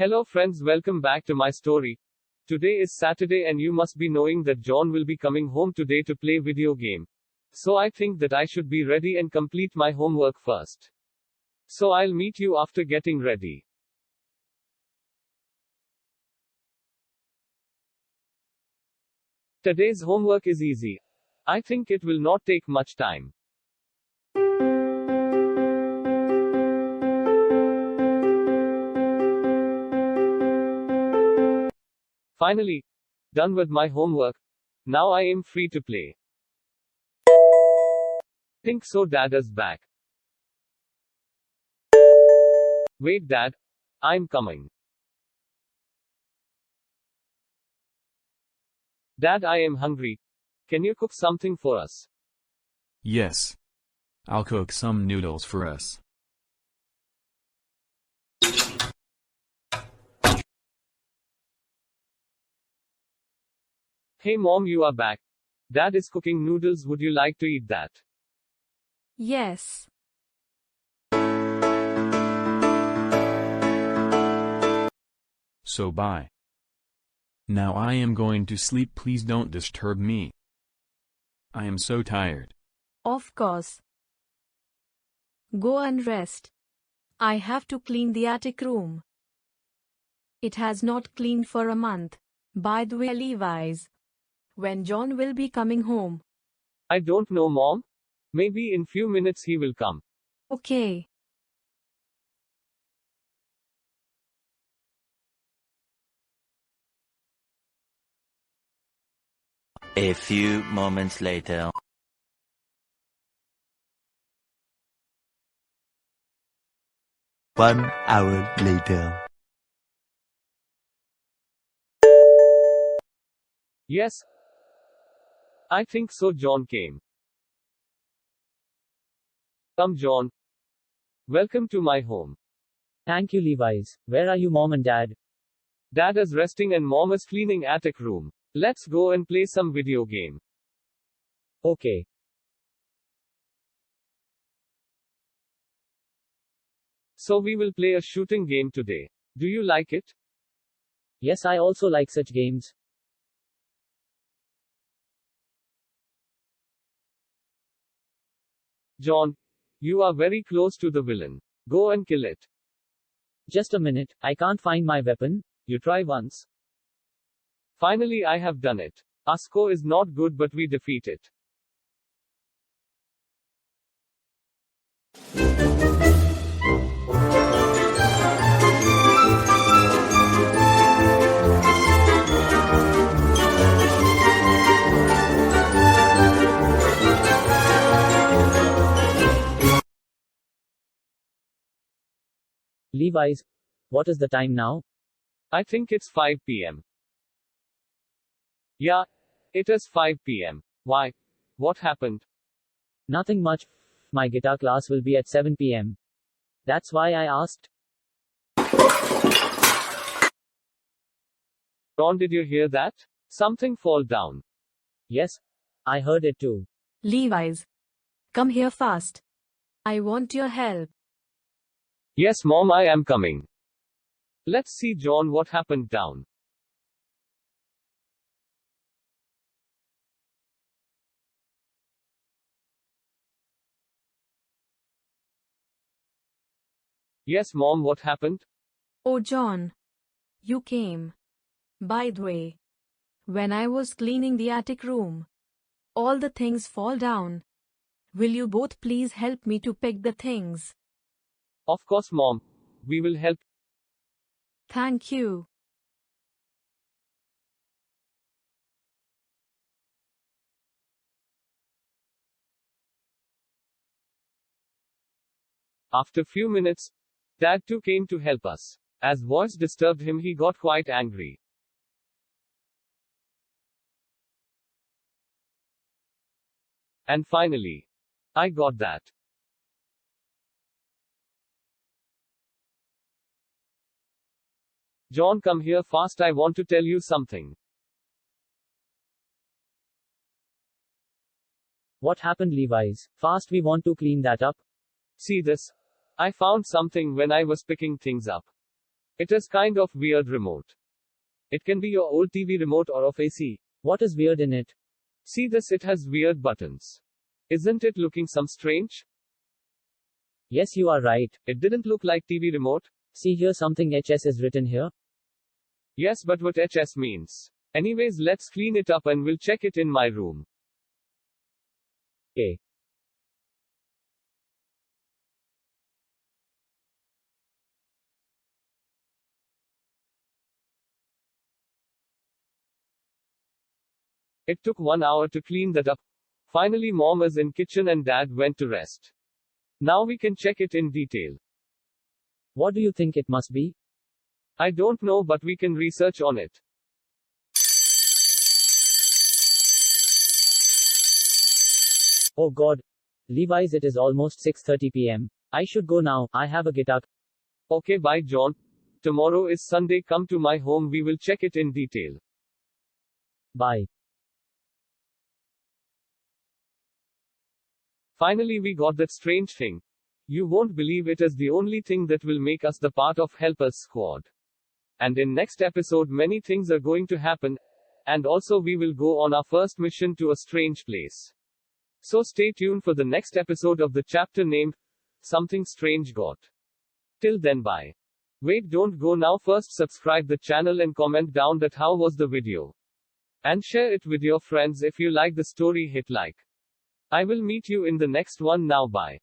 Hello friends, welcome back to my story. Today is Saturday and you must be knowing that John will be coming home today to play video game. So I think that I should be ready and complete my homework first. So I'll meet you after getting ready. Today's homework is easy. I think it will not take much time. Finally, done with my homework. Now I am free to play. Think so, Dad is back. Wait, Dad. I'm coming. Dad, I am hungry. Can you cook something for us? Yes. I'll cook some noodles for us. Hey Mom, you are back. Dad is cooking noodles. Would you like to eat that? Yes. So bye. Now I am going to sleep. Please don't disturb me. I am so tired. Of course. Go and rest. I have to clean the attic room. It has not cleaned for a month. By the way, Levi's, when John will be coming home? I don't know, Mom. Maybe in few minutes he will come. Okay. A few moments later. One hour later. Yes. I think so. John came. Come, John. Welcome to my home. Thank you, Levi's. Where are you, Mom and Dad? Dad is resting and Mom is cleaning attic room. Let's go and play some video game. Okay. So we will play a shooting game today. Do you like it? Yes, I also like such games. John, you are very close to the villain. Go and kill it. Just a minute, I can't find my weapon. You try once. Finally, I have done it. Our score is not good, but we defeat it. Levi's, what is the time now? I think it's 5 p.m. Yeah, it is 5 p.m. Why? What happened? Nothing much. My guitar class will be at 7 p.m. That's why I asked. John, did you hear that? Something fall down. Yes, I heard it too. Levi's, come here fast. I want your help. Yes, Mom, I am coming. Let's see, John, what happened down. Yes, Mom, what happened? Oh, John. You came. By the way, when I was cleaning the attic room, all the things fall down. Will you both please help me to pick the things? Of course, Mom. We will help. Thank you. After few minutes, Dad too came to help us. As voice disturbed him, he got quite angry. And finally, I got that. John, come here fast. I want to tell you something. What happened, Levi's? Fast, we want to clean that up. See this? I found something when I was picking things up. It is kind of weird remote. It can be your old TV remote or of AC. What is weird in it? See this, it has weird buttons. Isn't it looking some strange? Yes, you are right. It didn't look like TV remote. See here, something HS is written here. Yes, but what HS means? Anyways, let's clean it up and we'll check it in my room. Okay. It took 1 hour to clean that up. Finally, mom is in kitchen and dad went to rest. Now we can check it in detail. What do you think it must be? I don't know, but we can research on it. Oh God. Levi's, it is almost 6:30 p.m. I should go now. I have a guitar. Okay, bye John. Tomorrow is Sunday, come to my home, we will check it in detail. Bye. Finally, we got that strange thing. You won't believe it is the only thing that will make us the part of Helpers Squad. And in next episode many things are going to happen. And also we will go on our first mission to a strange place. So stay tuned for the next episode of the chapter named Something Strange Got. Till then, bye. Wait, don't go now, first subscribe the channel and comment down that how was the video. And share it with your friends. If you like the story, hit like. I will meet you in the next one now, bye.